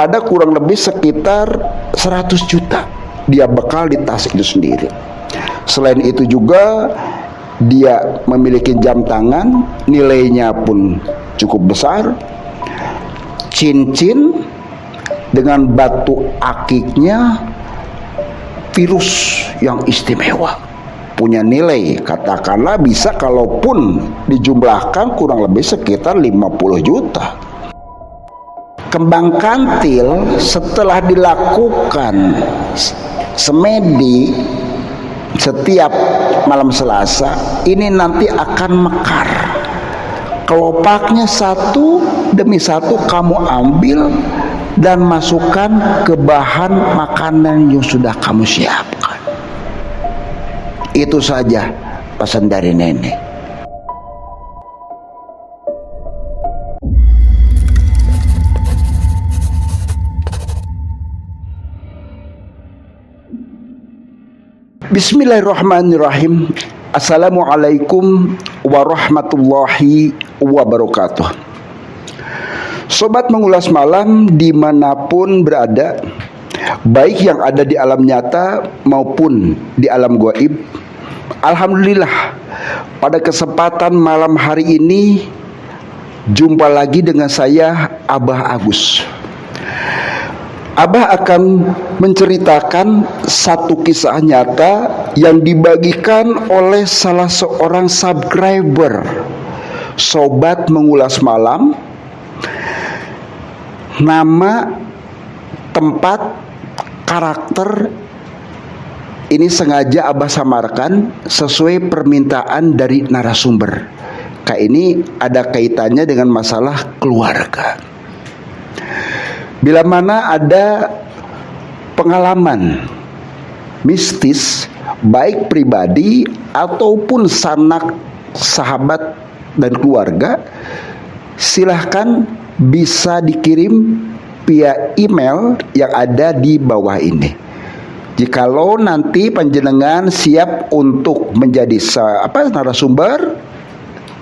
ada kurang lebih sekitar 100 juta dia bekal di tas itu sendiri. Selain itu juga dia memiliki jam tangan, nilainya pun cukup besar, cincin dengan batu akiknya virus yang istimewa, punya nilai katakanlah bisa kalaupun dijumlahkan kurang lebih sekitar 50 juta. Kembang kantil setelah dilakukan semedi setiap malam Selasa ini nanti akan mekar. Kelopaknya satu demi satu kamu ambil dan masukkan ke bahan makanan yang sudah kamu siapkan. Itu saja pesan dari nenek. Bismillahirrahmanirrahim. Assalamualaikum warahmatullahi wabarakatuh. Sobat mengulas malam dimanapun berada, baik yang ada di alam nyata maupun di alam gaib, alhamdulillah pada kesempatan malam hari ini jumpa lagi dengan saya Abah Agus. Abah akan menceritakan satu kisah nyata yang dibagikan oleh salah seorang subscriber Sobat Mengulas Malam. Nama, tempat, karakter ini sengaja Abah samarkan sesuai permintaan dari narasumber. Ini ada kaitannya dengan masalah keluarga. Bila mana ada pengalaman mistis baik pribadi ataupun sanak sahabat dan keluarga, silahkan bisa dikirim via email yang ada di bawah ini. Jikalau nanti panjenengan siap untuk menjadi narasumber,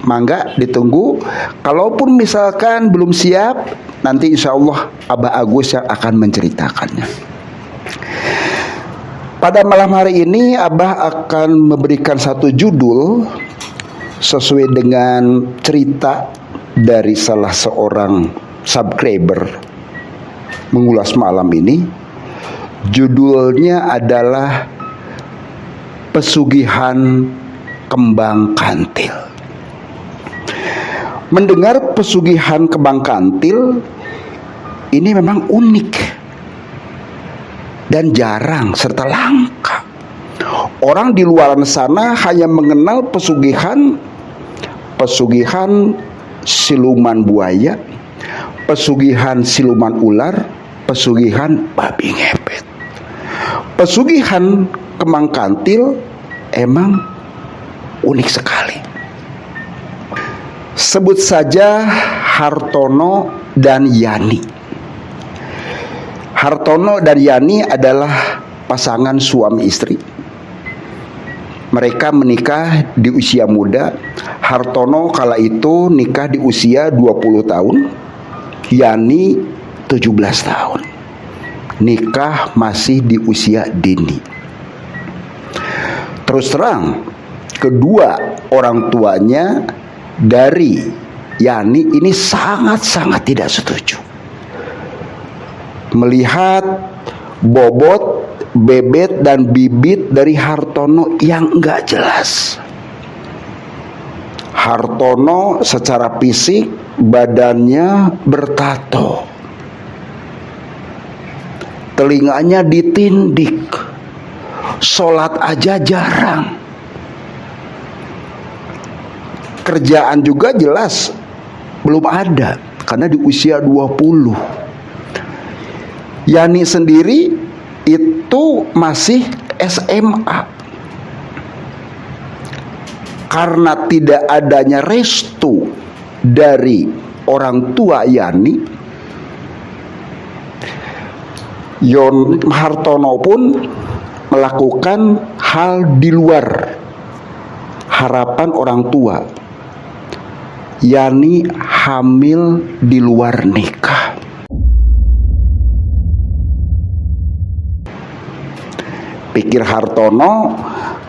mangga ditunggu. Kalaupun misalkan belum siap, nanti insya Allah Abah Agus yang akan menceritakannya. Pada malam hari ini Abah akan memberikan satu judul sesuai dengan cerita dari salah seorang subscriber Mengulas Malam ini. Judulnya adalah Pesugihan Kembang Kantil. Mendengar pesugihan kembang kantil ini memang unik dan jarang serta langka. Orang di luar sana hanya mengenal pesugihan siluman buaya, pesugihan siluman ular, pesugihan babi ngepet. Pesugihan kembang kantil emang unik sekali. Sebut saja Hartono dan Yani. Hartono dan Yani adalah pasangan suami istri. Mereka menikah di usia muda. Hartono kala itu nikah di usia 20 tahun. Yani 17 tahun. Nikah masih di usia dini. Terus terang, kedua orang tuanya dari Yani ini sangat-sangat tidak setuju melihat bobot, bebet, dan bibit dari Hartono yang enggak jelas. Hartono secara fisik badannya bertato, telinganya ditindik, sholat aja jarang. Kerjaan juga jelas belum ada karena di usia 20. Yani sendiri itu masih SMA. Karena tidak adanya restu dari orang tua Yani, Hartono pun melakukan hal di luar harapan orang tua. Yani hamil di luar nikah. Pikir Hartono,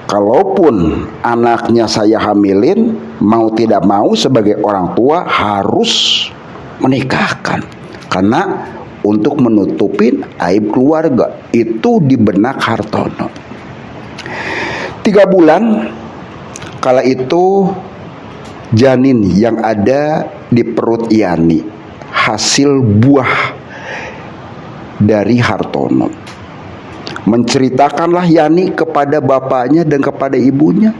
kalaupun anaknya saya hamilin, mau tidak mau sebagai orang tua harus menikahkan, karena untuk menutupin aib keluarga. Itu di benak Hartono. 3 bulan kala itu janin yang ada di perut Yani, hasil buah dari Hartono. Menceritakanlah Yani kepada bapaknya dan kepada ibunya.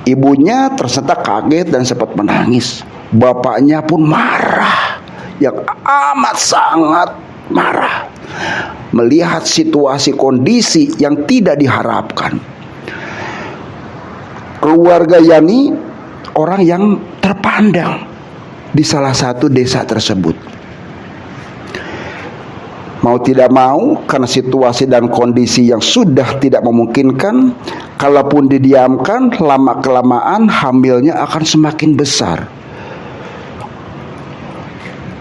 Ibunya ternyata kaget dan sempat menangis. Bapaknya pun marah, yang amat sangat marah, melihat situasi kondisi yang tidak diharapkan. Keluarga Yani orang yang terpandang di salah satu desa tersebut. Mau tidak mau, karena situasi dan kondisi yang sudah tidak memungkinkan, kalaupun didiamkan, lama-kelamaan hamilnya akan semakin besar.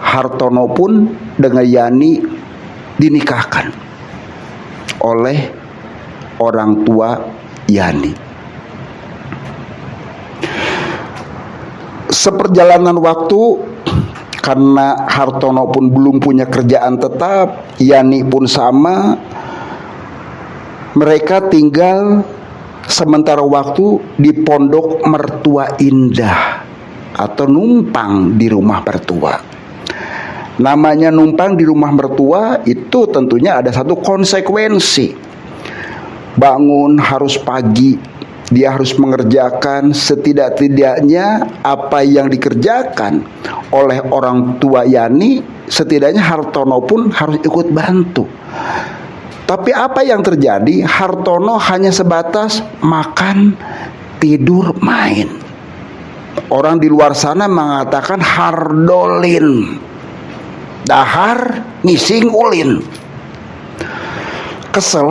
Hartono pun dengan Yani dinikahkan oleh orang tua Yani. Seperjalanan waktu, karena Hartono pun belum punya kerjaan tetap, Yani pun sama. Mereka tinggal sementara waktu di pondok mertua Indah, atau numpang di rumah mertua. Namanya numpang di rumah mertua itu tentunya ada satu konsekuensi. Bangun harus pagi, dia harus mengerjakan setidak-tidaknya apa yang dikerjakan oleh orang tua Yani, setidaknya Hartono pun harus ikut bantu. Tapi apa yang terjadi? Hartono hanya sebatas makan, tidur, main. Orang di luar sana mengatakan hardolin, dahar ngising ulin. Kesel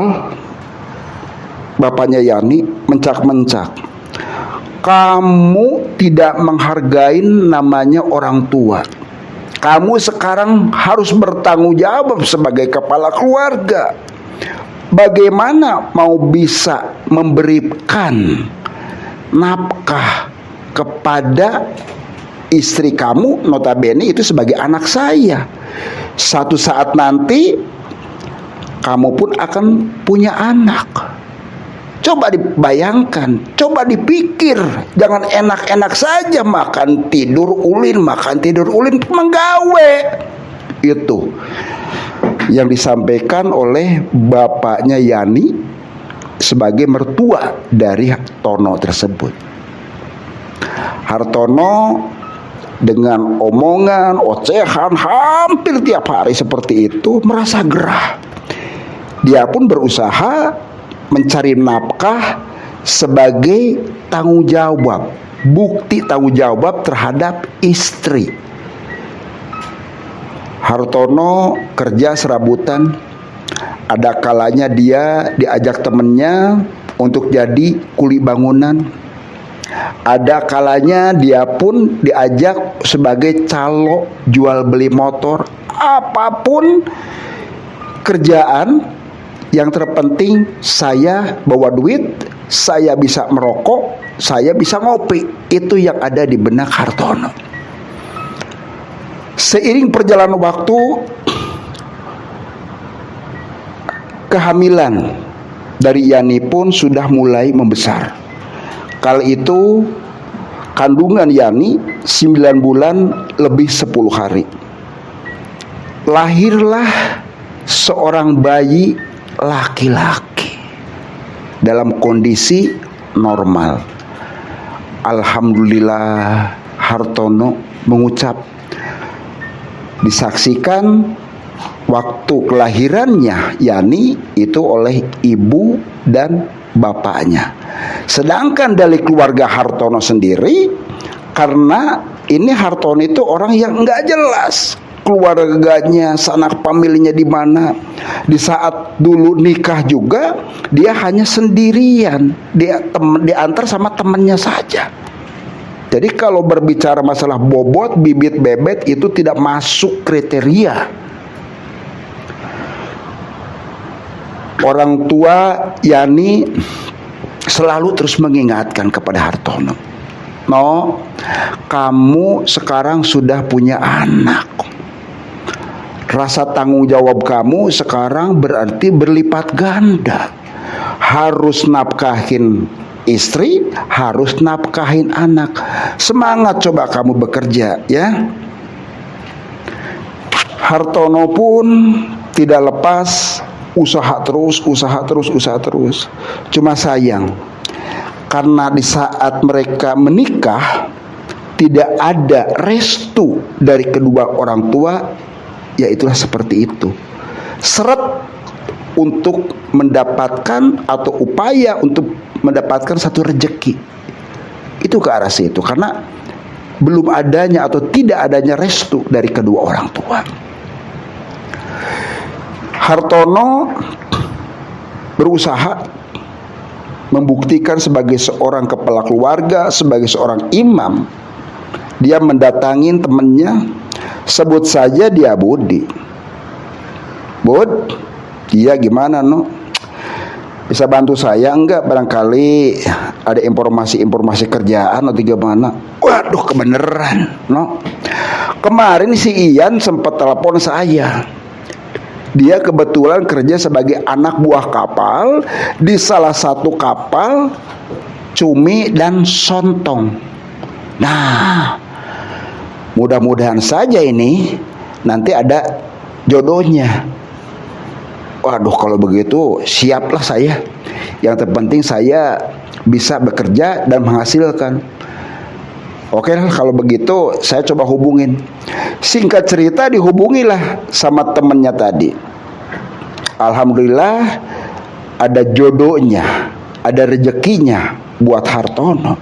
bapaknya Yani, mencak-mencak, kamu tidak menghargai namanya orang tua. Kamu sekarang harus bertanggung jawab sebagai kepala keluarga. Bagaimana mau bisa memberikan nafkah kepada istri kamu, notabene itu sebagai anak saya. Satu saat nanti kamu pun akan punya anak. Coba dibayangkan, coba dipikir, jangan enak-enak saja makan tidur ulin, menggawe. Itu yang disampaikan oleh bapaknya Yani sebagai mertua dari Tono tersebut. Hartono dengan omongan, ocehan hampir tiap hari seperti itu merasa gerah. Dia pun berusaha mencari nafkah sebagai tanggung jawab, bukti tanggung jawab terhadap istri. Hartono kerja serabutan. Ada kalanya dia diajak temennya untuk jadi kuli bangunan. Ada kalanya dia pun diajak sebagai calo jual beli motor. Apapun kerjaan, yang terpenting saya bawa duit, saya bisa merokok, saya bisa ngopi. Itu yang ada di benak Hartono. Seiring perjalanan waktu, kehamilan dari Yani pun sudah mulai membesar. Kala itu kandungan Yani 9 bulan lebih 10 hari. Lahirlah seorang bayi laki-laki dalam kondisi normal. Alhamdulillah, Hartono mengucap. Disaksikan waktu kelahirannya Yani itu oleh ibu dan bapaknya. Sedangkan dari keluarga Hartono sendiri, karena ini Hartono itu orang yang nggak jelas keluarganya, sanak familinya di mana. Di saat dulu nikah juga dia hanya sendirian, dia diantar sama temannya saja. Jadi kalau berbicara masalah bobot, bibit bebet itu tidak masuk kriteria. Orang tua Yani selalu terus mengingatkan kepada Hartono, "No, kamu sekarang sudah punya anak. Rasa tanggung jawab kamu sekarang berarti berlipat ganda. Harus nafkahin istri, harus nafkahin anak. Semangat coba kamu bekerja ya." Hartono pun tidak lepas, usaha terus. Cuma sayang, karena di saat mereka menikah tidak ada restu dari kedua orang tua. Ya itulah seperti itu. Seret untuk mendapatkan atau upaya untuk mendapatkan satu rezeki itu ke arah situ, karena belum adanya atau tidak adanya restu dari kedua orang tua. Hartono berusaha membuktikan sebagai seorang kepala keluarga, sebagai seorang imam. Dia mendatangin temannya, sebut saja dia Budi. "Bud, iya gimana no? Bisa bantu saya enggak? Barangkali ada informasi kerjaan atau gimana?" "Waduh, kebeneran no. Kemarin si Ian sempat telepon saya. Dia kebetulan kerja sebagai anak buah kapal di salah satu kapal cumi dan sontong. Nah, mudah-mudahan saja ini nanti ada jodohnya." "Waduh, kalau begitu siaplah saya. Yang terpenting saya bisa bekerja dan menghasilkan." "Oke lah, kalau begitu saya coba hubungin." Singkat cerita, dihubungilah sama temennya tadi. Alhamdulillah ada jodohnya, ada rezekinya buat Hartono.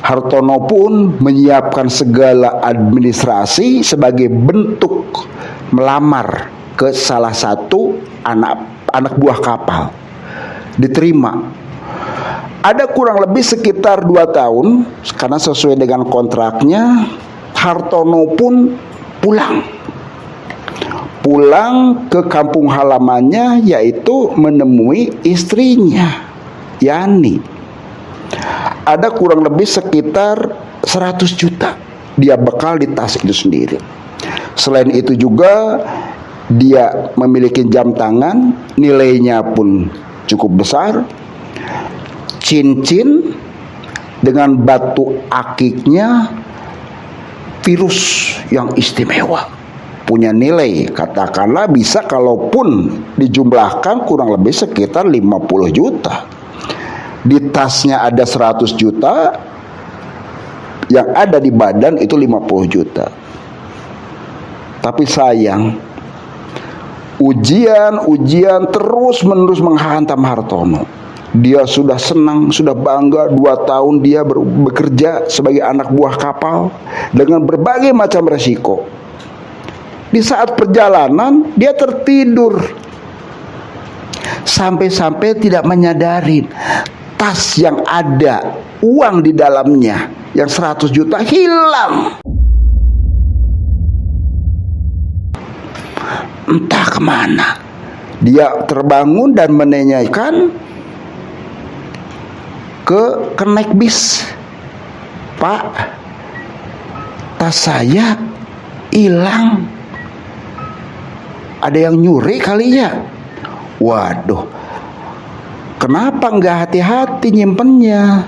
Hartono pun menyiapkan segala administrasi sebagai bentuk melamar ke salah satu anak buah kapal. Diterima. Ada kurang lebih sekitar 2 tahun, karena sesuai dengan kontraknya, Hartono pun pulang ke kampung halamannya, yaitu menemui istrinya Yani. Ada kurang lebih sekitar 100 juta dia bekal di tas itu sendiri. Selain itu juga dia memiliki jam tangan, nilainya pun cukup besar, cincin dengan batu akiknya virus yang istimewa, punya nilai katakanlah bisa kalaupun dijumlahkan kurang lebih sekitar 50 juta. Di tasnya ada 100 juta, yang ada di badan itu 50 juta. Tapi sayang, ujian terus menerus menghantam Hartono. Dia sudah senang, sudah bangga 2 tahun dia bekerja sebagai anak buah kapal dengan berbagai macam resiko. Di saat perjalanan dia tertidur, sampai-sampai tidak menyadari tas yang ada uang di dalamnya yang 100 juta hilang. Entah kemana. Dia terbangun dan menanyakan ke kenek bis, "Pak, tas saya hilang. Ada yang nyuri kali ya?" "Waduh, kenapa nggak hati-hati nyimpennya?"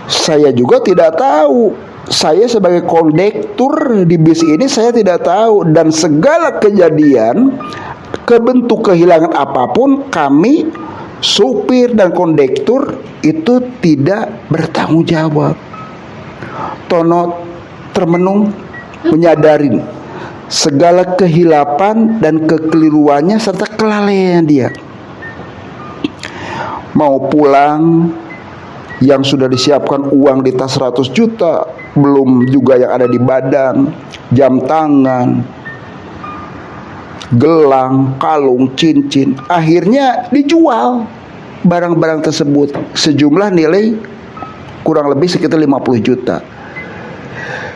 "Saya juga tidak tahu. Saya sebagai kondektur di bis ini saya tidak tahu, dan segala kejadian kebentuk kehilangan apapun kami supir dan kondektur itu tidak bertanggung jawab." Tono termenung, menyadari segala kehilapan dan kekeliruannya serta kelalaian dia. Mau pulang, yang sudah disiapkan uang di tas 100 juta, belum juga yang ada di badan, jam tangan, gelang, kalung, cincin. Akhirnya dijual barang-barang tersebut sejumlah nilai kurang lebih sekitar 50 juta.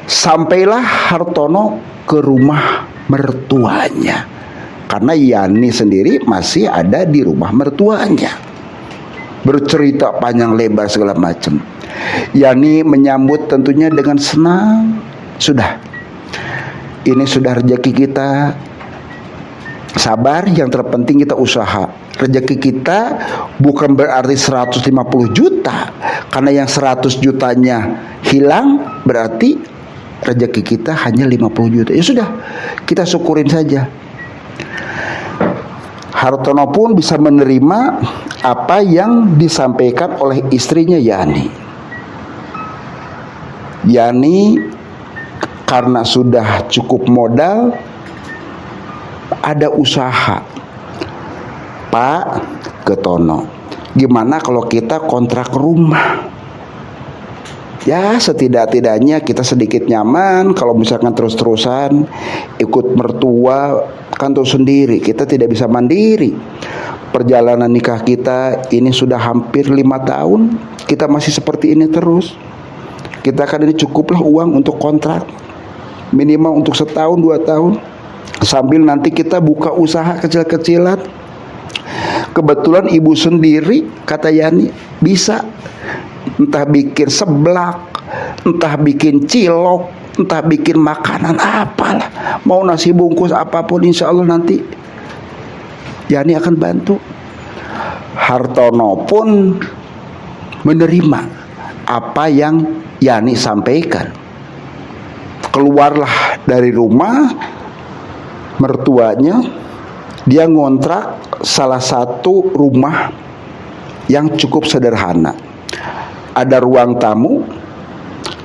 Sampailah Hartono ke rumah mertuanya karena Yani sendiri masih ada di rumah mertuanya. Bercerita panjang lebar segala macam. Yani menyambut tentunya dengan senang. Sudah, ini sudah rezeki kita. Sabar, yang terpenting kita usaha. Rezeki kita bukan berarti 150 juta. Karena yang 100 jutanya hilang, berarti rezeki kita hanya 50 juta. Ya sudah, kita syukurin saja. Hartono pun bisa menerima apa yang disampaikan oleh istrinya Yani. Yani karena sudah cukup modal, ada usaha. Pak, ke Tono, gimana kalau kita kontrak rumah? Ya setidak-tidaknya kita sedikit nyaman. Kalau misalkan terus-terusan ikut mertua, kan tahu sendiri kita tidak bisa mandiri. Perjalanan nikah kita ini sudah hampir 5 tahun, kita masih seperti ini terus. Kita kan ini cukuplah uang untuk kontrak, minimal untuk 1-2 tahun, sambil nanti kita buka usaha kecil-kecilan. Kebetulan ibu sendiri, kata Yani, bisa entah bikin seblak, entah bikin cilok, entah bikin makanan apalah, mau nasi bungkus apapun, insya Allah nanti Yani akan bantu. Hartono pun menerima apa yang Yani sampaikan. Keluarlah dari rumah mertuanya, dia ngontrak salah satu rumah yang cukup sederhana. Ada ruang tamu,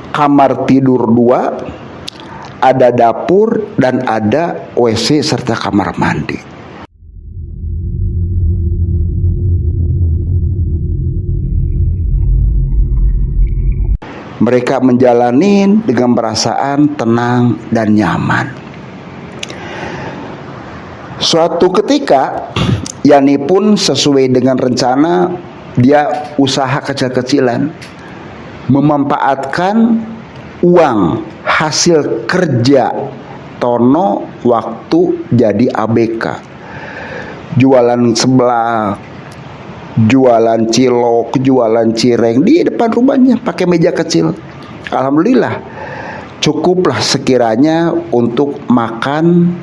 kamar tidur 2, ada dapur, dan ada WC serta kamar mandi. Mereka menjalani dengan perasaan tenang dan nyaman. Suatu ketika Yani pun sesuai dengan rencana, dia usaha kecil-kecilan, memanfaatkan uang hasil kerja Tono waktu jadi ABK. Jualan seblak, jualan cilok, jualan cireng di depan rumahnya pakai meja kecil. Alhamdulillah cukuplah sekiranya untuk makan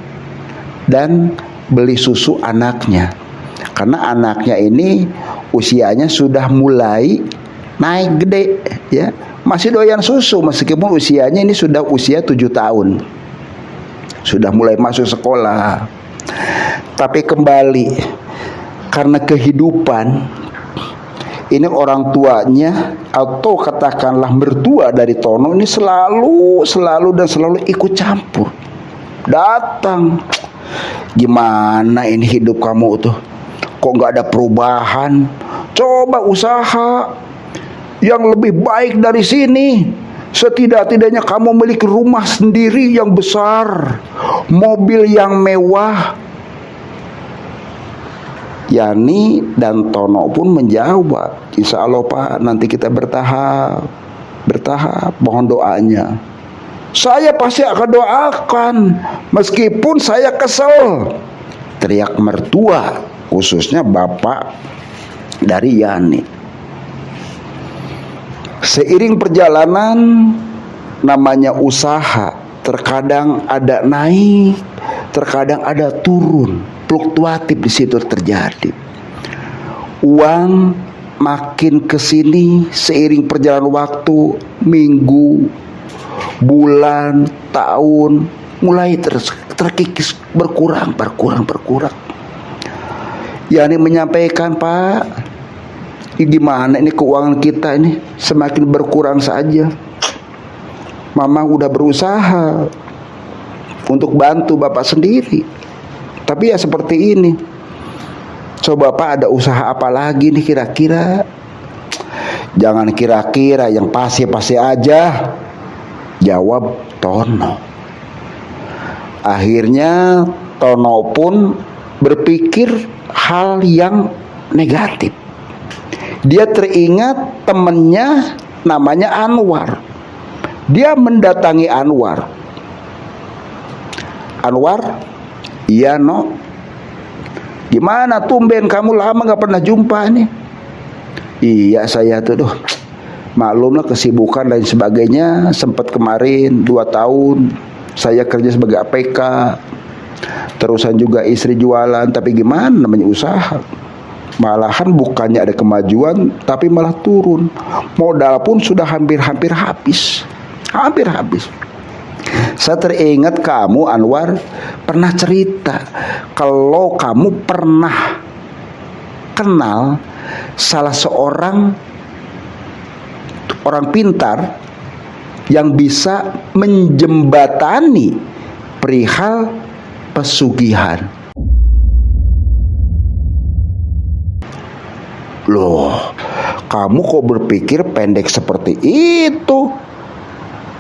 dan beli susu anaknya. Karena anaknya ini usianya sudah mulai naik gede, ya. Masih doyan susu meskipun usianya ini sudah usia 7 tahun. Sudah mulai masuk sekolah. Tapi kembali, karena kehidupan ini, orang tuanya atau katakanlah mertua dari Tono ini selalu ikut campur. Datang, gimana ini hidup kamu tuh? Kok nggak ada perubahan? Coba usaha yang lebih baik dari sini. Setidak-tidaknya kamu memiliki rumah sendiri yang besar, mobil yang mewah. Yani dan Tono pun menjawab, insya Allah Pak, nanti kita bertahap, mohon doanya. Saya pasti akan doakan, meskipun saya kesel, teriak mertua, khususnya bapak dari Yani. Seiring perjalanan, namanya usaha, terkadang ada naik, terkadang ada turun, fluktuatif di situ terjadi. Uang makin kesini seiring perjalanan waktu, minggu, bulan, tahun, mulai terkikis, berkurang. Yani menyampaikan, Pak, gimana ini keuangan kita ini semakin berkurang saja. Mama udah berusaha untuk bantu bapak sendiri, tapi ya seperti ini. Coba Pak, ada usaha apa lagi nih kira-kira? Jangan kira-kira, yang pasti aja, jawab Tono. Akhirnya Tono pun berpikir hal yang negatif. Dia teringat temannya namanya Anwar. Dia mendatangi Anwar. Anwar, iya no, Gimana tumben kamu lama gak pernah jumpa nih? Iya saya tuh maklumlah kesibukan dan sebagainya. Sempat kemarin 2 tahun saya kerja sebagai APK, terusan juga istri jualan. Tapi gimana namanya usaha, malahan bukannya ada kemajuan tapi malah turun. Modal pun sudah hampir habis. Saya teringat kamu Anwar pernah cerita kalau kamu pernah kenal salah seorang orang pintar yang bisa menjembatani perihal pesugihan. Loh, kamu kok berpikir pendek seperti itu,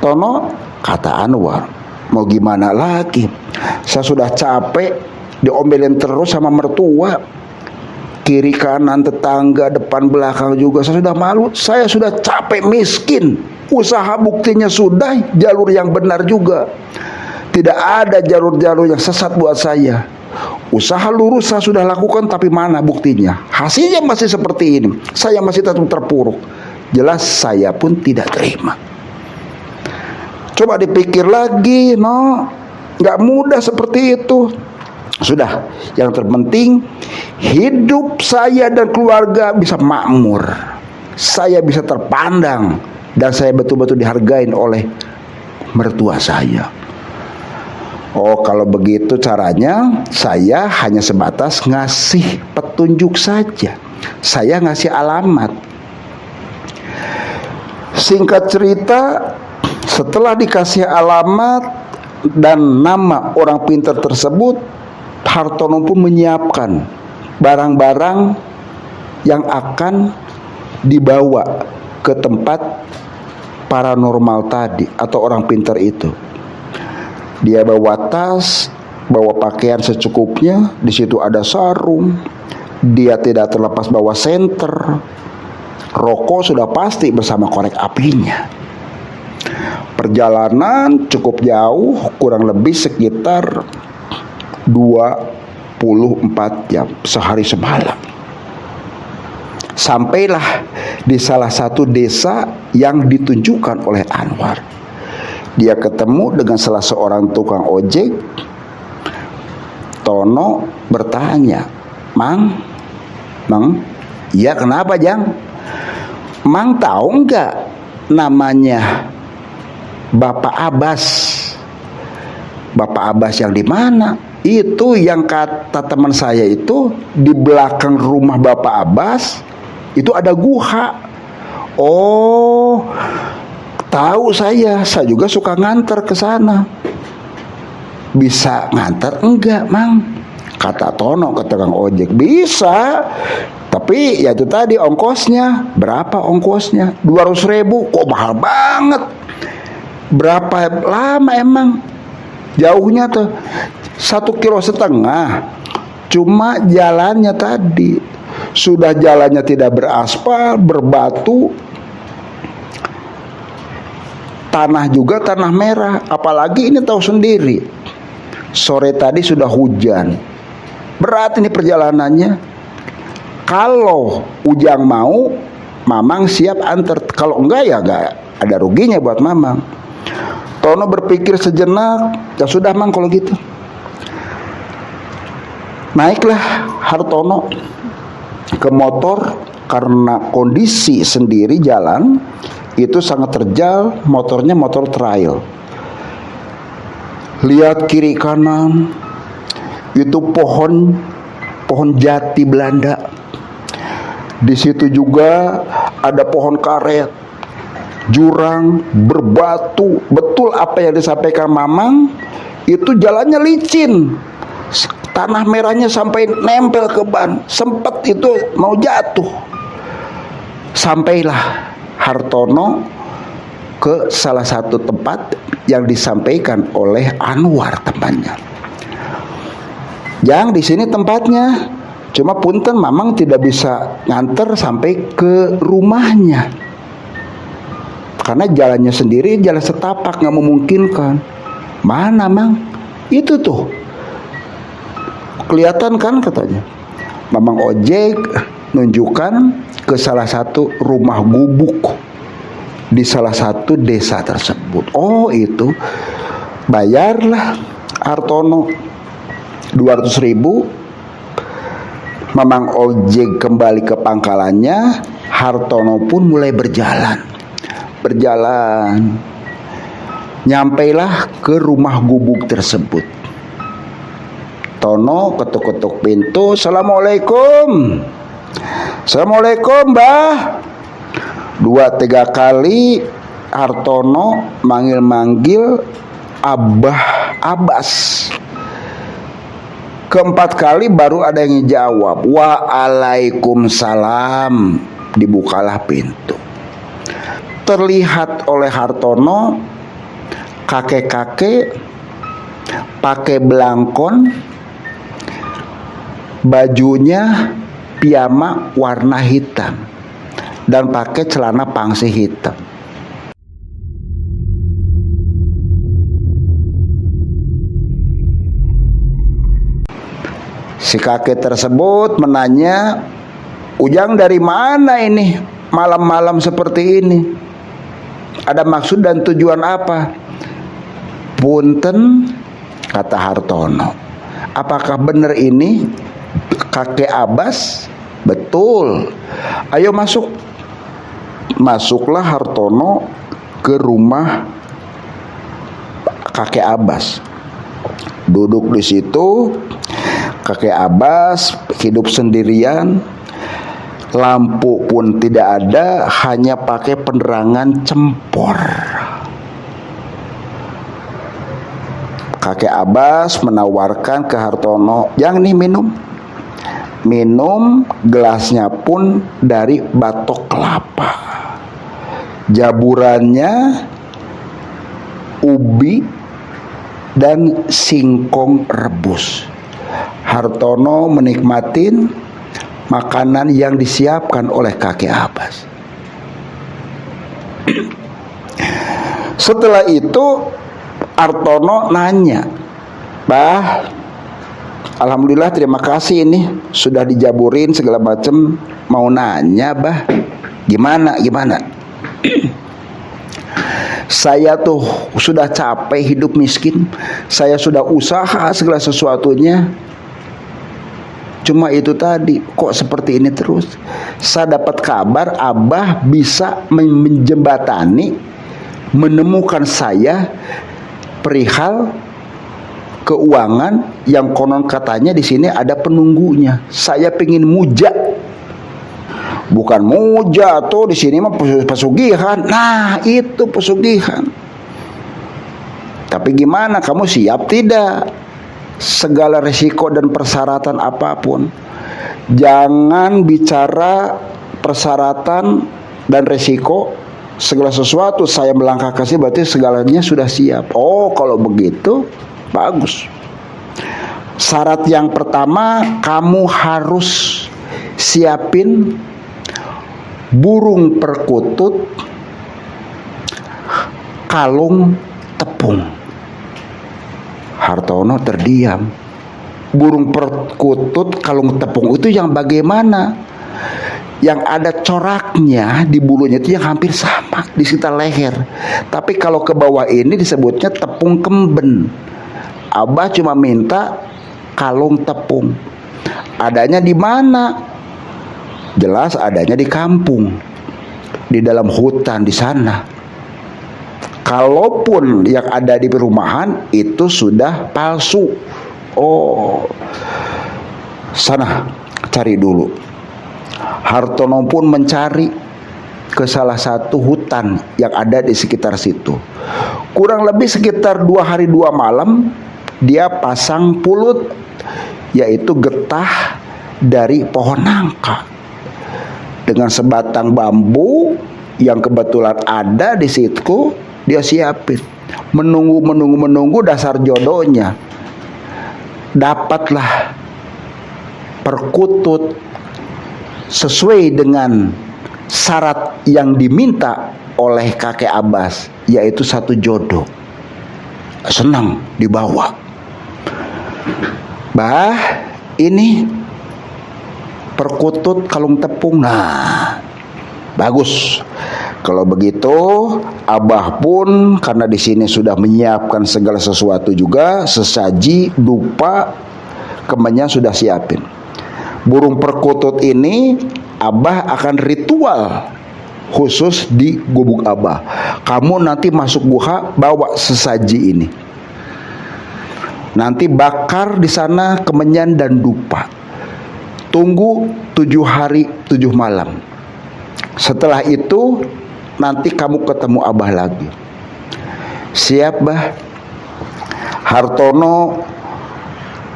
Tono? Kata Anwar. Mau gimana lagi? Saya sudah capek diomelin terus sama mertua, kiri kanan, tetangga, depan belakang juga. Saya sudah malu. Saya sudah capek miskin. Usaha buktinya sudah jalur yang benar juga. Tidak ada jalur-jalur yang sesat buat saya. Usaha lurus saya sudah lakukan, tapi mana buktinya? Hasilnya masih seperti ini. Saya masih tetap terpuruk. Jelas saya pun tidak terima. Coba dipikir lagi, no, nggak mudah seperti itu. Sudah, yang terpenting hidup saya dan keluarga bisa makmur, saya bisa terpandang, dan saya betul-betul dihargain oleh mertua saya. Oh, kalau begitu caranya, saya hanya sebatas ngasih petunjuk saja. Saya ngasih alamat. Singkat cerita, setelah dikasih alamat dan nama orang pintar tersebut, Hartono pun menyiapkan barang-barang yang akan dibawa ke tempat paranormal tadi atau orang pintar itu. Dia bawa tas, bawa pakaian secukupnya, di situ ada sarung. Dia tidak terlepas bawa senter. Rokok sudah pasti bersama korek apinya. Perjalanan cukup jauh, kurang lebih sekitar 24 jam, sehari semalam. Sampailah di salah satu desa yang ditunjukkan oleh Anwar. Dia ketemu dengan salah seorang tukang ojek. Tono bertanya, Mang, iya kenapa Jang? Mang tahu nggak namanya Bapak Abbas? Bapak Abbas yang di mana? Itu yang kata teman saya itu, di belakang rumah Bapak Abbas itu ada guha. Oh, tahu saya juga suka nganter ke sana. Bisa nganter enggak, Mang? Kata Tono ke tukang ojek. Bisa, tapi ya itu tadi ongkosnya. Berapa ongkosnya? 200.000. Kok mahal banget? Berapa lama emang? Jauhnya tuh 1,5 kilo. Cuma jalannya tadi, sudah jalannya tidak beraspal, berbatu, tanah juga tanah merah. Apalagi ini tahu sendiri, sore tadi sudah hujan. Berat ini perjalanannya. Kalau Ujang mau, Mamang siap antar. Kalau enggak ya enggak ada ruginya buat Mamang. Tono berpikir sejenak, ya sudah Mang kalau gitu. Naiklah Hartono ke motor, karena kondisi sendiri jalan itu sangat terjal, motornya motor trail. Lihat kiri kanan, itu pohon jati Belanda. Di situ juga ada pohon karet, jurang, berbatu. Betul apa yang disampaikan Mamang, itu jalannya licin, tanah merahnya sampai nempel ke ban, sempat itu mau jatuh. Sampailah Hartono ke salah satu tempat yang disampaikan oleh Anwar temannya. Yang di sini tempatnya, cuma punten Mamang tidak bisa nganter sampai ke rumahnya, karena jalannya sendiri jalan setapak, nggak memungkinkan. Mana Mang? Itu tuh kelihatan kan katanya. Mamang ojek nunjukkan ke salah satu rumah gubuk di salah satu desa tersebut. Oh itu, bayarlah Hartono 200.000. Mamang ojek kembali ke pangkalannya. Hartono pun mulai berjalan. Nyampailah ke rumah gubuk tersebut. Tono ketuk-ketuk pintu. Assalamualaikum. Assalamualaikum, Mbah. 2-3 kali Hartono manggil-manggil Abah Abbas. Keempat kali baru ada yang jawab, Waalaikumsalam. Dibukalah pintu. Terlihat oleh Hartono kakek-kakek pakai belangkon, bajunya piyama warna hitam dan pakai celana pangsi hitam. Si kakek tersebut menanya, Ujang dari mana ini malam-malam seperti ini? Ada maksud dan tujuan apa? Punten, kata Hartono. Apakah benar ini kakek Abbas? Betul. Ayo masuk. Masuklah Hartono ke rumah kakek Abbas. Duduk di situ. Kakek Abbas hidup sendirian. Lampu pun tidak ada, hanya pakai penerangan cempor. Kakek Abbas menawarkan ke Hartono, "Yang nih minum." Minum, gelasnya pun dari batok kelapa. Jaburannya ubi dan singkong rebus. Hartono menikmatin makanan yang disiapkan oleh kakek Abbas. Setelah itu Hartono nanya, "Bah, alhamdulillah terima kasih ini sudah dijaburin segala macam. Mau nanya, Bah, gimana? Saya tuh sudah capek hidup miskin. Saya sudah usaha segala sesuatunya. Cuma itu tadi, kok seperti ini terus. Saya dapat kabar Abah bisa menjembatani, menemukan saya perihal keuangan yang konon katanya di sini ada penunggunya. Saya pengin muja." Bukan muja tuh, di sini mah pesugihan. Nah, itu pesugihan. Tapi gimana, kamu siap tidak? Segala resiko dan persyaratan apapun. Jangan bicara persyaratan dan resiko. Segala sesuatu saya melangkah ke sini berarti segalanya sudah siap. Oh, kalau begitu bagus. Syarat yang pertama, kamu harus siapin burung perkutut, kalung tepung. Hartono terdiam. Burung perkutut, kalung tepung itu yang bagaimana? Yang ada coraknya di bulunya itu yang hampir sama di sekitar leher. Tapi kalau ke bawah ini disebutnya tepung kemben. Abah cuma minta kalung tepung. Adanya di mana? Jelas adanya di kampung, di dalam hutan di sana. Kalaupun yang ada di perumahan itu sudah palsu. Oh, sana cari dulu. Hartono pun mencari ke salah satu hutan yang ada di sekitar situ. Kurang lebih sekitar 2 hari 2 malam dia pasang pulut, yaitu getah dari pohon nangka. Dengan sebatang bambu yang kebetulan ada di situ, dia siapin. Menunggu dasar jodohnya. Dapatlah perkutut sesuai dengan syarat yang diminta oleh kakek Abbas, yaitu 1 jodoh. Senang dibawa. Bah, ini perkutut kalung tepung. Nah, bagus. Kalau begitu, Abah pun karena di sini sudah menyiapkan segala sesuatu juga, sesaji, dupa, kemenyan sudah siapin. Burung perkutut ini Abah akan ritual khusus di gubuk Abah. Kamu nanti masuk guha bawa sesaji ini. Nanti bakar di sana kemenyan dan dupa. Tunggu 7 hari 7 malam. Setelah itu nanti kamu ketemu Abah lagi. Siap, Bah? Hartono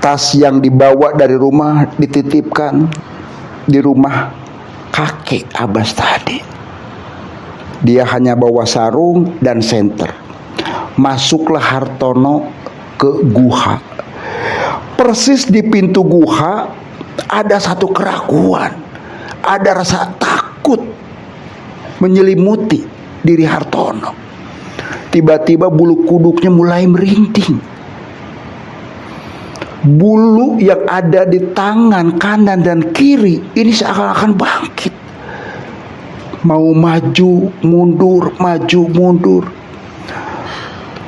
tas yang dibawa dari rumah dititipkan di rumah kakek Abbas tadi. Dia hanya bawa sarung dan senter. Masuklah Hartono ke guha. Persis di pintu guha ada satu keraguan, ada rasa takut menyelimuti diri Hartono. Tiba-tiba bulu kuduknya mulai merinding. Bulu yang ada di tangan kanan dan kiri ini seakan-akan bangkit, mau maju mundur, maju mundur.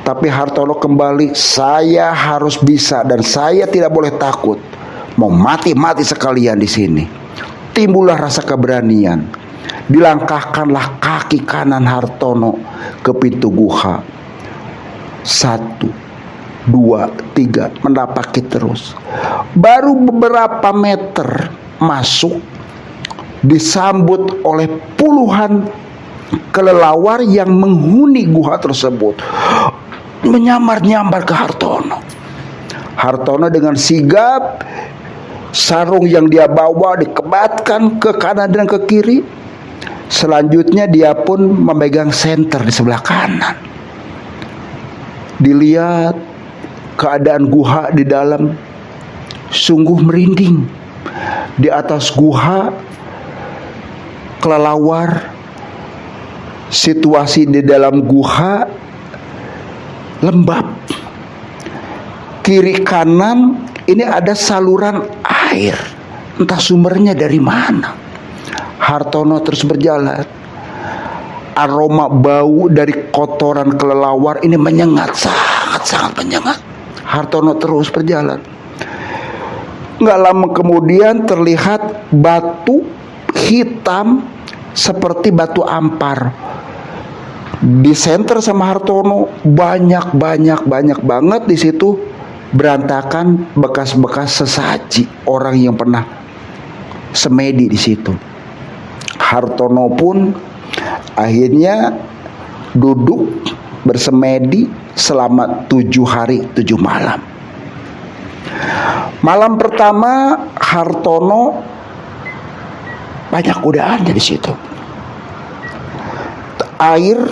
Tapi Hartono kembali, saya harus bisa dan saya tidak boleh takut. Mau mati-mati sekalian di sini. Timbullah rasa keberanian. Dilangkahkanlah kaki kanan Hartono ke pintu guha. 1, 2, 3, mendapaki terus. Baru beberapa meter masuk, disambut oleh puluhan kelelawar yang menghuni guha tersebut, menyamar-nyamar ke Hartono. Hartono dengan sigap, sarung yang dia bawa dikebatkan ke kanan dan ke kiri. Selanjutnya dia pun memegang senter di sebelah kanan. Dilihat keadaan guha di dalam, sungguh merinding. Di atas guha kelelawar, situasi di dalam guha lembab. Kiri kanan ini ada saluran air, entah sumbernya dari mana. Hartono terus berjalan. Aroma bau dari kotoran kelelawar ini menyengat, sangat menyengat. Hartono terus berjalan. Nggak lama kemudian terlihat batu hitam seperti batu ampar. Di senter sama Hartono banyak banget di situ, berantakan bekas-bekas sesaji orang yang pernah semedi di situ. Hartono pun akhirnya duduk bersemedi selama 7 hari 7 malam. Malam pertama Hartono banyak godaannya di situ. Air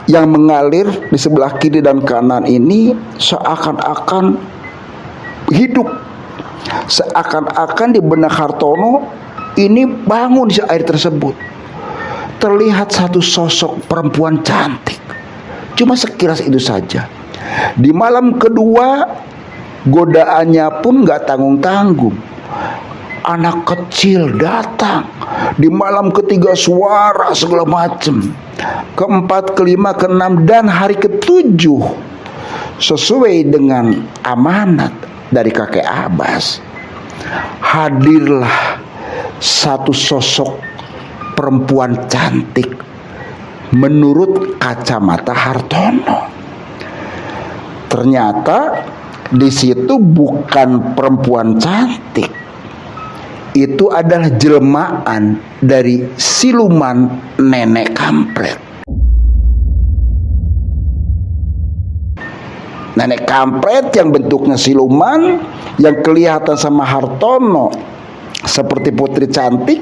yang mengalir di sebelah kiri dan kanan ini seakan-akan hidup. Seakan-akan di benak Hartono ini bangun di air tersebut. Terlihat satu sosok perempuan cantik. Cuma sekilas itu saja. Di malam kedua godaannya pun gak tanggung-tanggung. Anak kecil datang. Di malam ketiga suara segala macam. Keempat, kelima, keenam, dan hari ketujuh, sesuai dengan amanat dari kakek Abbas, hadirlah satu sosok perempuan cantik menurut kacamata Hartono. Ternyata di situ bukan perempuan cantik, itu adalah jelmaan dari siluman nenek kampret. Nenek kampret yang bentuknya siluman, yang kelihatan sama Hartono seperti putri cantik.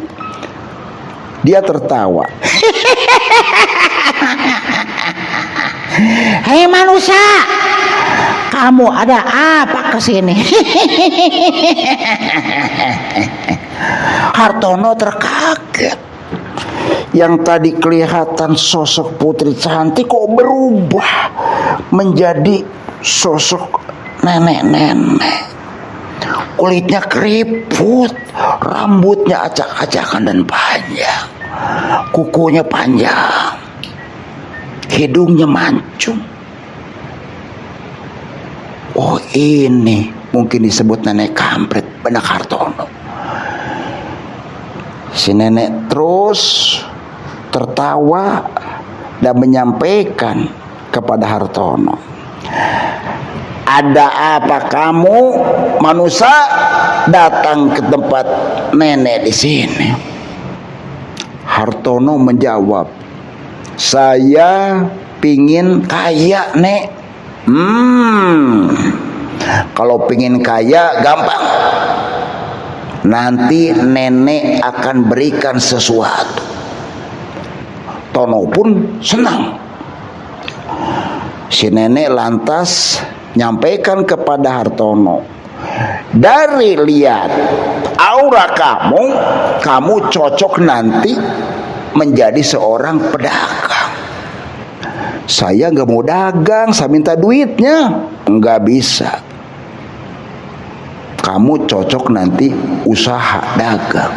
Dia tertawa. Hei manusia, kamu ada apa kesini? Hartono terkaget. Yang tadi kelihatan sosok putri cantik kok berubah menjadi sosok nenek-nenek. kulitnya keriput, rambutnya acak-acakan dan panjang, kukunya panjang, hidungnya mancung. Oh, ini mungkin disebut nenek kampret Benak Hartono. Si nenek terus tertawa dan menyampaikan kepada Hartono, "Ada apa kamu manusia datang ke tempat nenek di sini?" Hartono menjawab, "Saya pingin kaya, Nek." Kalau pingin kaya gampang. Nanti nenek akan berikan sesuatu. Tono pun senang. Si nenek lantas nyampaikan kepada Hartono, "Dari lihat aura kamu cocok nanti menjadi seorang pedagang." "Saya nggak mau dagang, saya minta duitnya." "Nggak bisa. Kamu cocok nanti usaha dagang."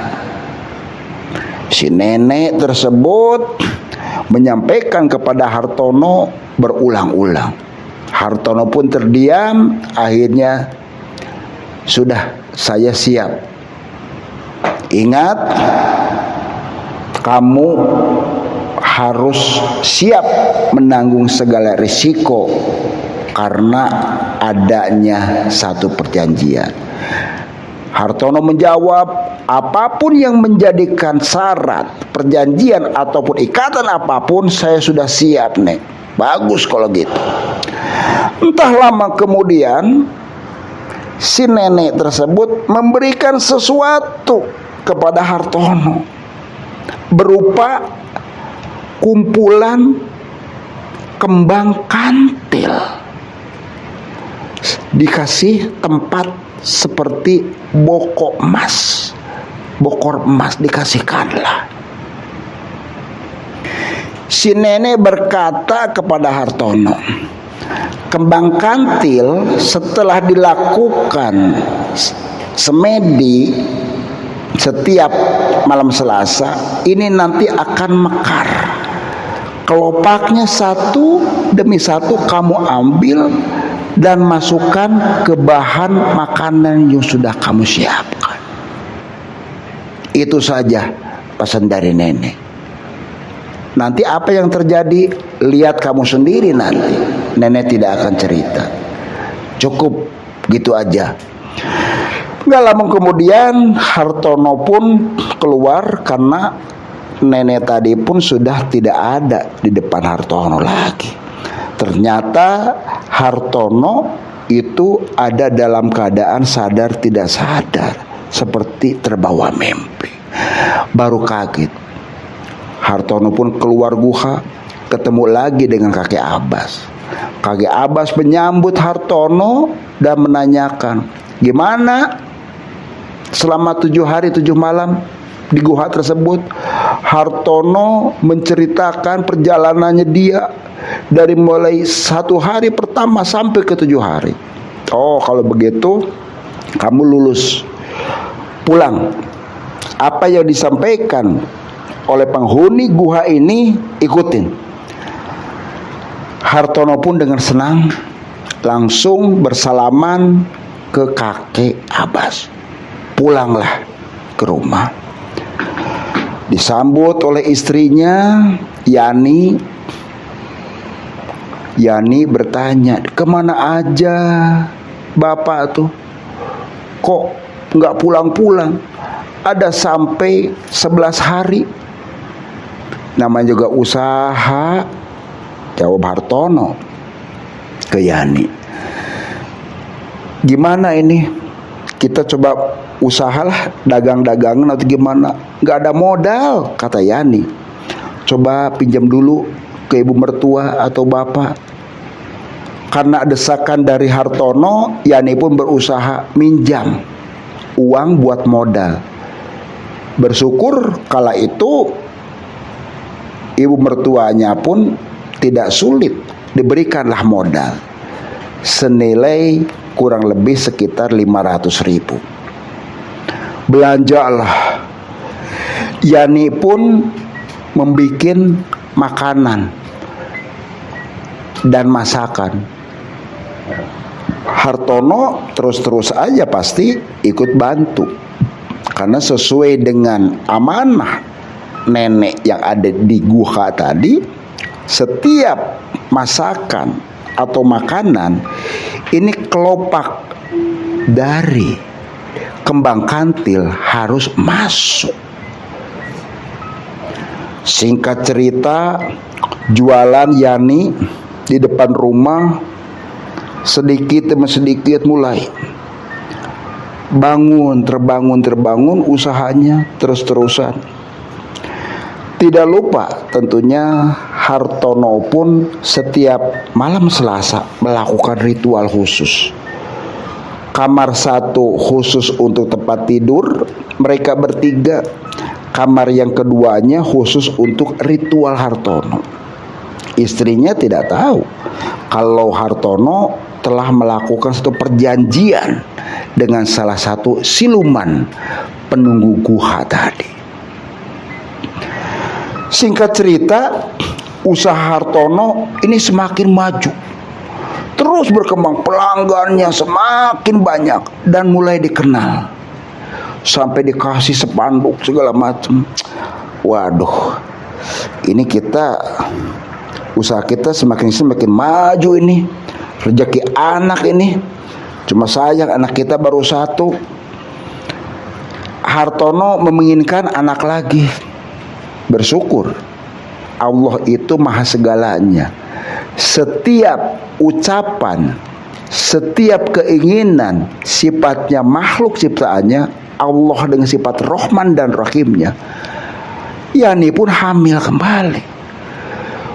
Si nenek tersebut menyampaikan kepada Hartono berulang-ulang. Hartono pun terdiam. Akhirnya, "Sudah, saya siap. Ingat, kamu harus siap menanggung segala risiko karena adanya satu perjanjian." Hartono menjawab, "Apapun yang menjadikan syarat perjanjian ataupun ikatan apapun, saya sudah siap, Nek." "Bagus kalau gitu." Entah lama kemudian, si nenek tersebut memberikan sesuatu kepada Hartono berupa kumpulan kembang kantil. Dikasih tempat seperti bokor emas dikasihkanlah. Si nenek berkata kepada Hartono, "Kembang kantil setelah dilakukan semedi setiap malam Selasa, ini nanti akan mekar. Kelopaknya satu demi satu kamu ambil dan masukkan ke bahan makanan yang sudah kamu siapkan." Itu saja pesan dari nenek. Nanti apa yang terjadi, lihat kamu sendiri nanti. Nenek tidak akan cerita. Cukup gitu aja. Gak lama kemudian Hartono pun keluar karena nenek tadi pun sudah tidak ada di depan Hartono lagi. Ternyata Hartono itu ada dalam keadaan sadar tidak sadar, seperti terbawa mimpi. Baru kaget, Hartono pun keluar guha, ketemu lagi dengan kakek Abbas. Kakek Abbas menyambut Hartono dan menanyakan, "Gimana selama 7 hari 7 malam di guha tersebut?" Hartono menceritakan perjalanannya dia dari mulai 1 hari pertama sampai ke 7 hari. "Oh, kalau begitu kamu lulus. Pulang. Apa yang disampaikan oleh penghuni guha ini ikutin." Hartono pun dengan senang langsung bersalaman ke kakek Abbas. Pulanglah ke rumah. Disambut oleh istrinya Yani. Yani bertanya, "Kemana aja bapak tuh? Kok nggak pulang-pulang? Ada sampai 11 hari. Namanya juga usaha," jawab Hartono ke Yani. "Gimana ini? Kita coba usahalah dagang-dagangan atau gimana?" "Nggak ada modal," kata Yani. "Coba pinjam dulu ke ibu mertua atau bapak." Karena desakan dari Hartono, Yani pun berusaha minjam uang buat modal. Bersyukur kala itu ibu mertuanya pun tidak sulit, diberikanlah modal senilai kurang lebih sekitar 500.000. belanjalah. Yani pun membuat makanan dan masakan. Hartono terus-terus aja pasti ikut bantu, karena sesuai dengan amanah nenek yang ada di gua tadi, setiap masakan atau makanan ini kelopak dari kembang kantil harus masuk. Singkat cerita, jualan Yani di depan rumah sedikit demi sedikit mulai terbangun usahanya terus-terusan. Tidak lupa tentunya Hartono pun setiap malam Selasa melakukan ritual khusus. Kamar satu khusus untuk tempat tidur mereka bertiga, kamar yang keduanya khusus untuk ritual Hartono. Istrinya tidak tahu kalau Hartono telah melakukan satu perjanjian dengan salah satu siluman penunggu guha tadi. Singkat cerita, usaha Hartono ini semakin maju, terus berkembang, pelanggannya semakin banyak dan mulai dikenal, sampai dikasih spanduk segala macam. Waduh, ini usaha kita semakin maju ini, rezeki anak ini. Cuma sayang anak kita baru satu. Hartono menginginkan anak lagi. Bersyukur, Allah itu maha segalanya. Setiap ucapan, setiap keinginan sifatnya makhluk ciptaannya Allah dengan sifat Rahman dan Rahimnya. Yani pun hamil kembali.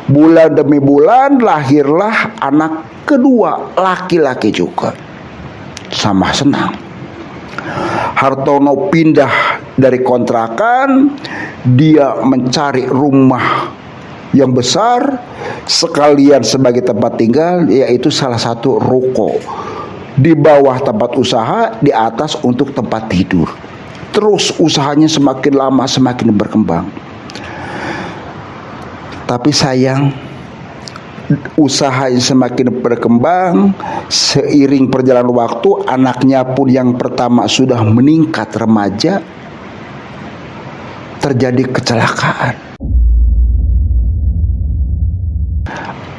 Bulan demi bulan lahirlah anak kedua, laki-laki juga. Sama senang. Hartono pindah dari kontrakan, dia mencari rumah yang besar sekalian sebagai tempat tinggal, yaitu salah satu ruko. Di bawah tempat usaha, di atas untuk tempat tidur. Terus usahanya semakin lama semakin berkembang. Tapi sayang, usaha yang semakin berkembang, seiring perjalanan waktu, anaknya pun yang pertama sudah meningkat remaja, terjadi kecelakaan.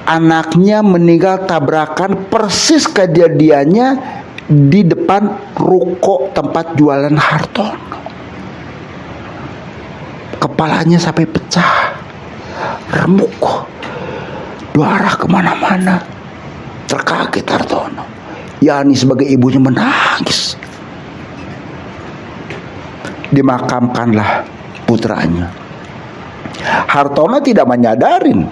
Anaknya meninggal tabrakan persis kejadiannya di depan ruko tempat jualan Hartono. Kepalanya sampai pecah, remuk, darah kemana-mana. Terkaget Hartono. Yani sebagai ibunya menangis. Dimakamkanlah putranya. Hartono tidak menyadarin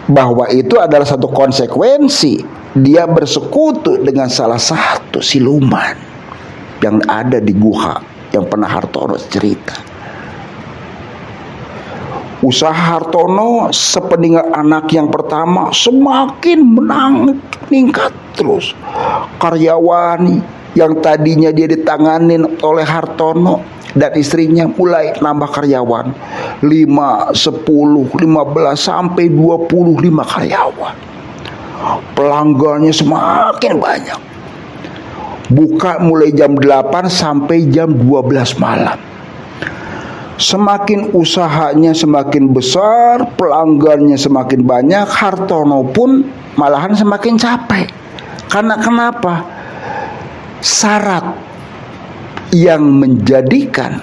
bahwa itu adalah satu konsekuensi dia bersekutu dengan salah satu siluman yang ada di guha yang pernah Hartono cerita. Usaha Hartono sepeninggal anak yang pertama semakin meningkat terus. Karyawan yang tadinya dia ditanganin oleh Hartono dan istrinya mulai nambah karyawan, 5, 10, 15 sampai 25 karyawan. Pelanggannya semakin banyak. Buka mulai jam 8 sampai jam 12 malam. Semakin usahanya semakin besar, pelanggannya semakin banyak, Hartono pun malahan semakin capek. Karena kenapa? Syarat yang menjadikan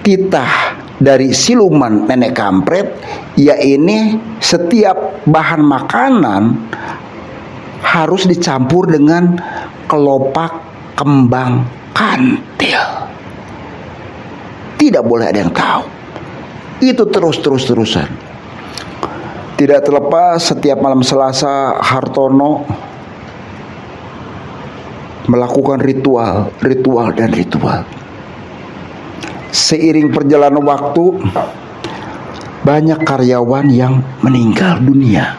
titah dari siluman nenek kampret, yaitu setiap bahan makanan harus dicampur dengan kelopak kembang kantil. Tidak boleh ada yang tahu. Itu terus-terusan. Tidak terlepas setiap malam Selasa Hartono melakukan ritual. Seiring perjalanan waktu, banyak karyawan yang meninggal dunia.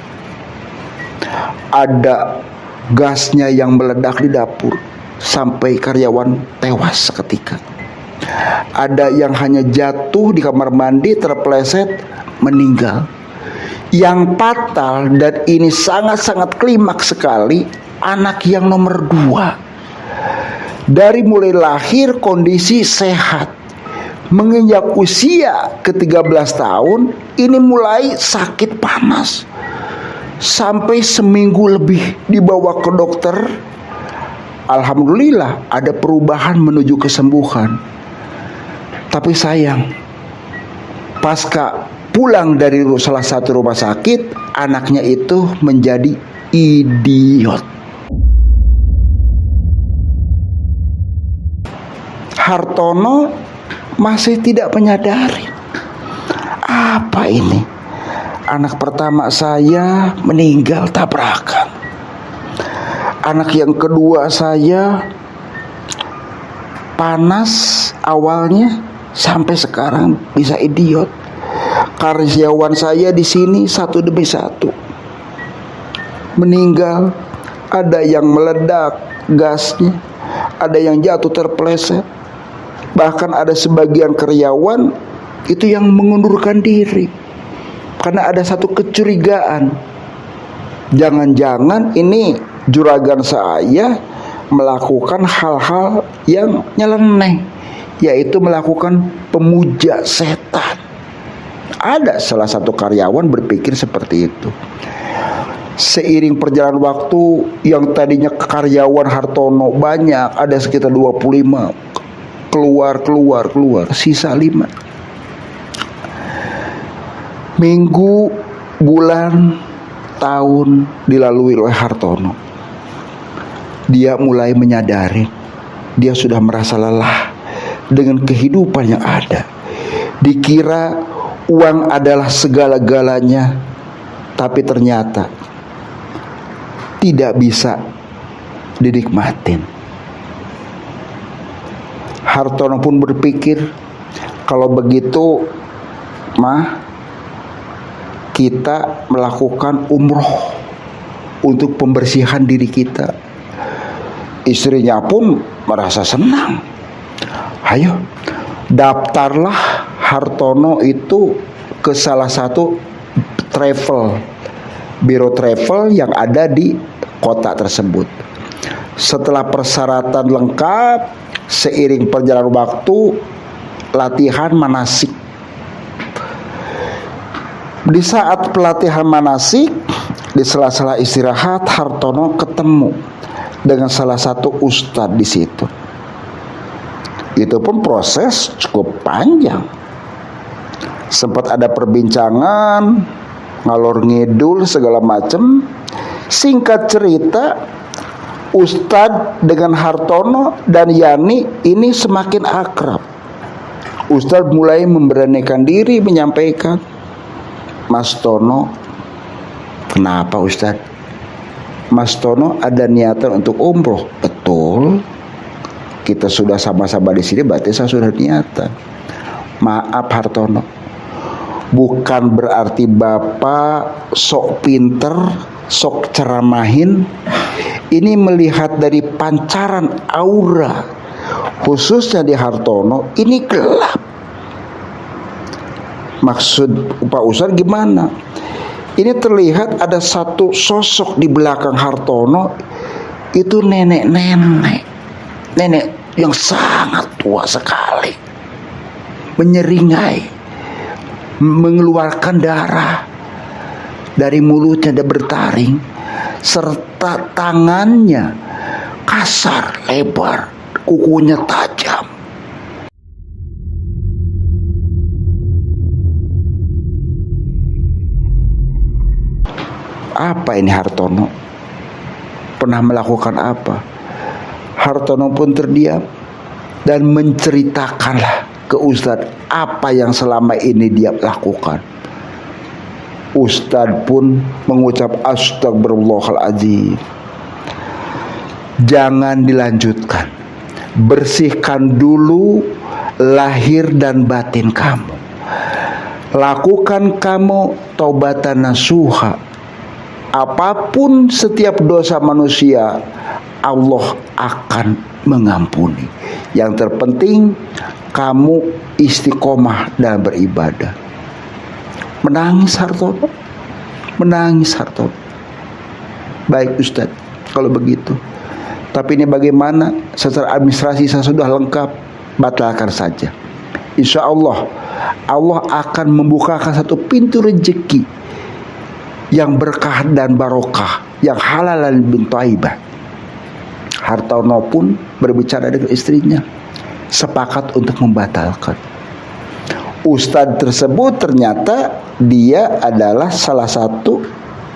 Ada gasnya yang meledak di dapur. sampai karyawan tewas seketika. Ada yang hanya jatuh di kamar mandi, terpeleset, meninggal. Yang fatal dan ini sangat-sangat klimaks sekali, anak yang nomor 2. Dari mulai lahir kondisi sehat, menginjak usia ke-13 tahun, ini mulai sakit panas. Sampai seminggu lebih dibawa ke dokter. Alhamdulillah ada perubahan menuju kesembuhan. Tapi sayang, pasca pulang dari salah satu rumah sakit, anaknya itu menjadi idiot. Hartono masih tidak menyadari, apa ini? Anak pertama saya meninggal tabrakan. Anak yang kedua saya panas awalnya, sampai sekarang bisa idiot. Karyawan saya di sini satu demi satu meninggal. Ada yang meledak gasnya, ada yang jatuh terpeleset. Bahkan ada sebagian karyawan itu yang mengundurkan diri karena ada satu kecurigaan, jangan-jangan ini juragan saya melakukan hal-hal yang nyeleneh, yaitu melakukan pemuja setan. Ada salah satu karyawan berpikir seperti itu. Seiring perjalanan waktu, yang tadinya karyawan Hartono banyak, ada sekitar 25, keluar, sisa 5. Minggu, bulan, tahun dilalui oleh Hartono. Dia mulai menyadari dia sudah merasa lelah dengan kehidupan yang ada. Dikira uang adalah segala-galanya, tapi ternyata tidak bisa dinikmatin. Hartono pun berpikir, kalau begitu mah kita melakukan umroh untuk pembersihan diri kita. Istrinya pun merasa senang. Ayo, daftarlah Hartono itu ke salah satu biro travel yang ada di kota tersebut. Setelah persyaratan lengkap, seiring perjalanan waktu, latihan manasik. Di saat pelatihan manasik, di sela-sela istirahat, Hartono ketemu dengan salah satu ustadz di situ. Itu pun proses cukup panjang. Sempat ada perbincangan, ngalor ngidul segala macam. Singkat cerita, ustadz dengan Hartono dan Yani ini semakin akrab. Ustadz mulai memberanikan diri menyampaikan, Mas Tono, kenapa Ustadz? Mas Tono ada niatan untuk umroh. Betul. Kita sudah sama-sama di sini, berarti saya sudah niatan. Maaf Hartono, bukan berarti Bapak sok pinter, sok ceramahin. Ini melihat dari pancaran aura, khususnya di Hartono, ini gelap. Maksud Pak Ustadz gimana? Ini terlihat ada satu sosok di belakang Hartono. Itu nenek yang sangat tua sekali, menyeringai, mengeluarkan darah dari mulutnya, dia bertaring, serta tangannya kasar, lebar, kukunya tajam. Apa ini Hartono? Pernah melakukan apa? Hartono pun terdiam dan menceritakanlah ke Ustadz apa yang selama ini dia lakukan. Ustadz pun mengucap astagfirullahaladzim. Jangan dilanjutkan. Bersihkan dulu lahir dan batin kamu. Lakukan kamu taubatan nasuha. Apapun setiap dosa manusia, Allah akan mengampuni. Yang terpenting kamu istiqomah dalam beribadah. Menangis Hartono, menangis Hartono. Baik Ustadz, kalau begitu. Tapi ini bagaimana? Secara administrasi saya sudah lengkap, batalkan saja. Insya Allah, Allah akan membukakan satu pintu rezeki yang berkah dan barokah, yang halal dan bin thayyibah. Hartono pun berbicara dengan istrinya, sepakat untuk membatalkan. Ustadz tersebut ternyata dia adalah salah satu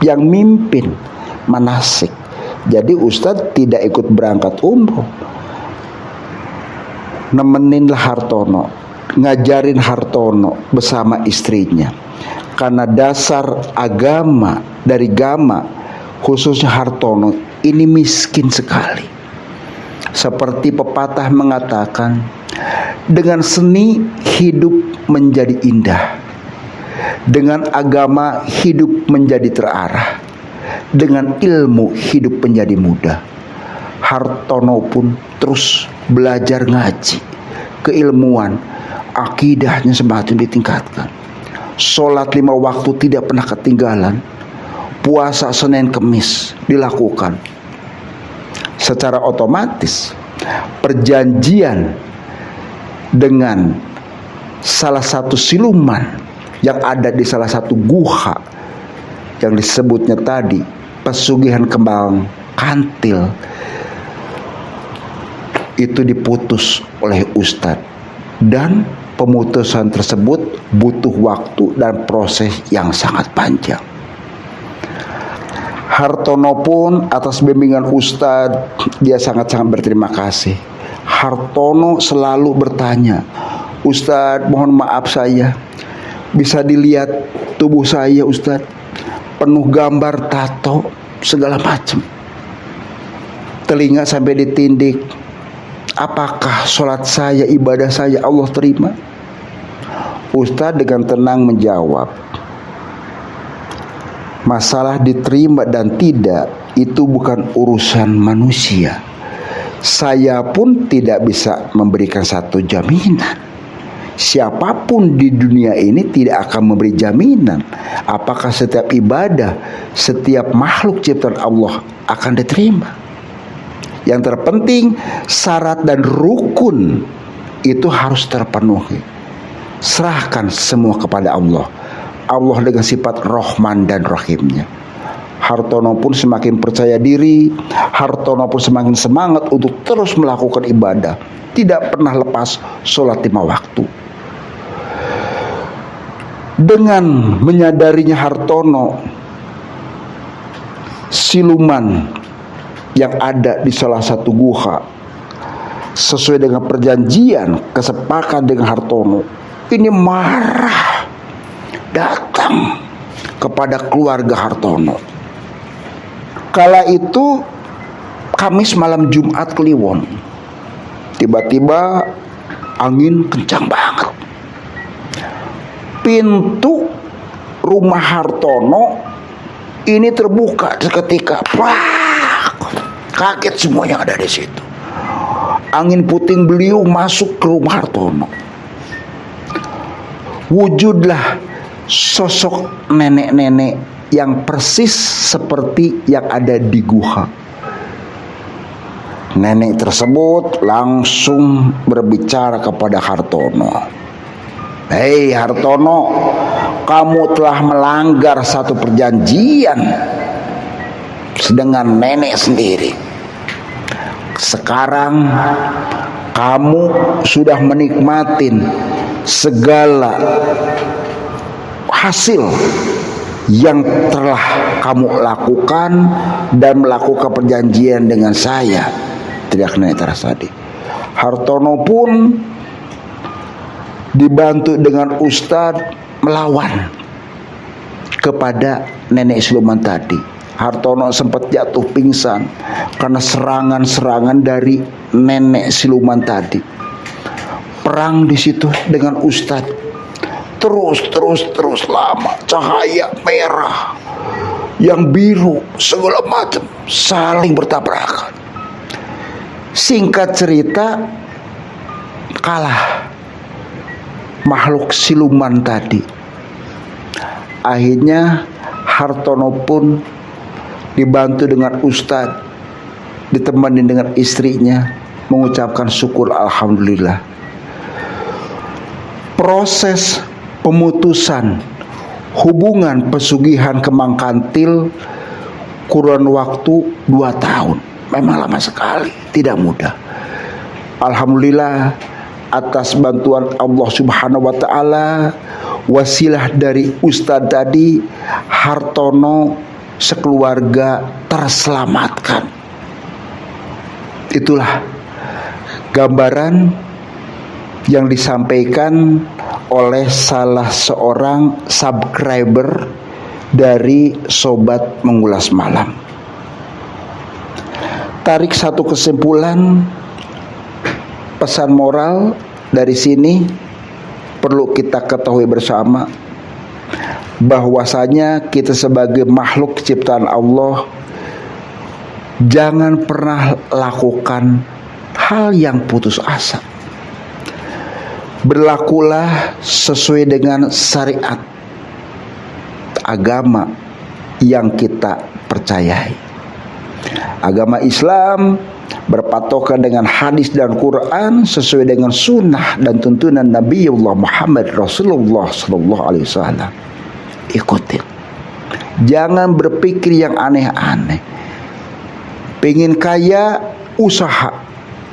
yang mimpin manasik. Jadi Ustadz tidak ikut berangkat umroh, nemeninlah Hartono, ngajarin Hartono bersama istrinya. Karena dasar agama dari Gama, khususnya Hartono, ini miskin sekali. Seperti pepatah mengatakan, dengan seni hidup menjadi indah, dengan agama hidup menjadi terarah, dengan ilmu hidup menjadi mudah. Hartono pun terus belajar ngaji, keilmuan, akidahnya semakin ditingkatkan. Sholat 5 waktu tidak pernah ketinggalan. Puasa Senin Kemis dilakukan. Secara otomatis perjanjian dengan salah satu siluman yang ada di salah satu guha yang disebutnya tadi pesugihan kembang kantil itu diputus oleh Ustadz, dan pemutusan tersebut butuh waktu dan proses yang sangat panjang. Hartono pun atas bimbingan Ustadz, dia sangat-sangat berterima kasih. Hartono selalu bertanya, Ustadz mohon maaf saya, bisa dilihat tubuh saya Ustadz, penuh gambar tato segala macam. Telinga sampai ditindik, apakah sholat saya, ibadah saya Allah terima? Ustadz dengan tenang menjawab, masalah diterima dan tidak itu bukan urusan manusia. Saya pun tidak bisa memberikan satu jaminan. Siapapun di dunia ini tidak akan memberi jaminan apakah setiap ibadah, setiap makhluk ciptaan Allah akan diterima. Yang terpenting syarat dan rukun itu harus terpenuhi. Serahkan semua kepada Allah. Allah dengan sifat Rahman dan Rahimnya. Hartono pun semakin percaya diri. Hartono pun semakin semangat untuk terus melakukan ibadah, tidak pernah lepas sholat 5 waktu. Dengan menyadarinya Hartono, siluman yang ada di salah satu guha sesuai dengan perjanjian kesepakatan dengan Hartono, ini marah datang kepada keluarga Hartono. Kala itu Kamis malam Jumat Kliwon, tiba-tiba angin kencang banget. Pintu rumah Hartono ini terbuka seketika. Wah, kaget semua yang ada di situ. Angin puting beliung masuk ke rumah Hartono. Wujudlah sosok nenek-nenek yang persis seperti yang ada di guha. Nenek tersebut langsung berbicara kepada Hartono. Hei Hartono, kamu telah melanggar satu perjanjian dengan nenek sendiri. Sekarang kamu sudah menikmatin segala hasil yang telah kamu lakukan dan melakukan perjanjian dengan saya. Tidak nenek tadi. Hartono pun dibantu dengan Ustadz melawan kepada nenek siluman tadi. Hartono sempat jatuh pingsan karena serangan-serangan dari nenek siluman tadi. Perang di situ dengan Ustadz terus lama. Cahaya merah, yang biru, segala macam saling bertabrakan. Singkat cerita, kalah makhluk siluman tadi. Akhirnya Hartono pun dibantu dengan ustadz, ditemani dengan istrinya, mengucapkan syukur alhamdulillah. Proses pemutusan hubungan pesugihan Kemang Kantil kurun waktu 2 tahun. Memang lama sekali, tidak mudah. Alhamdulillah atas bantuan Allah Subhanahu wa taala, wasilah dari ustadz tadi, Hartono sekeluarga terselamatkan. Itulah gambaran yang disampaikan oleh salah seorang subscriber dari Sobat Mengulas Malam. Tarik satu kesimpulan, pesan moral dari sini perlu kita ketahui bersama, bahwasanya kita sebagai makhluk ciptaan Allah jangan pernah lakukan hal yang putus asa. Berlakulah sesuai dengan syariat agama yang kita percayai. Agama Islam berpatokan dengan hadis dan Quran sesuai dengan sunnah dan tuntunan Nabiullah Muhammad Rasulullah Sallallahu Alaihi Wasallam. Ikutin, jangan berpikir yang aneh-aneh. Pengen kaya, usaha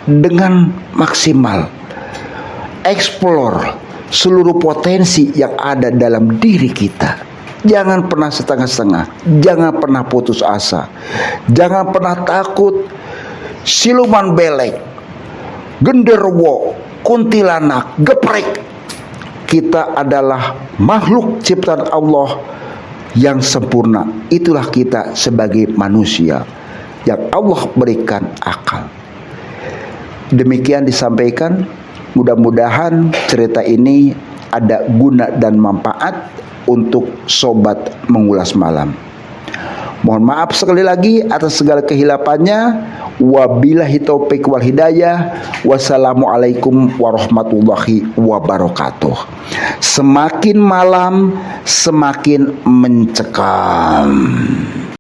dengan maksimal, explore seluruh potensi yang ada dalam diri kita. Jangan pernah setengah-setengah, jangan pernah putus asa, jangan pernah takut siluman belek, genderuwo, kuntilanak, geprek. Kita adalah makhluk ciptaan Allah yang sempurna. Itulah kita sebagai manusia yang Allah berikan akal. Demikian disampaikan, mudah-mudahan cerita ini ada guna dan manfaat untuk Sobat Mengulas Malam. Mohon maaf sekali lagi atas segala kehilapannya. Wabillahi taufik wal hidayah. Wassalamualaikum warahmatullahi wabarakatuh. Semakin malam semakin mencekam.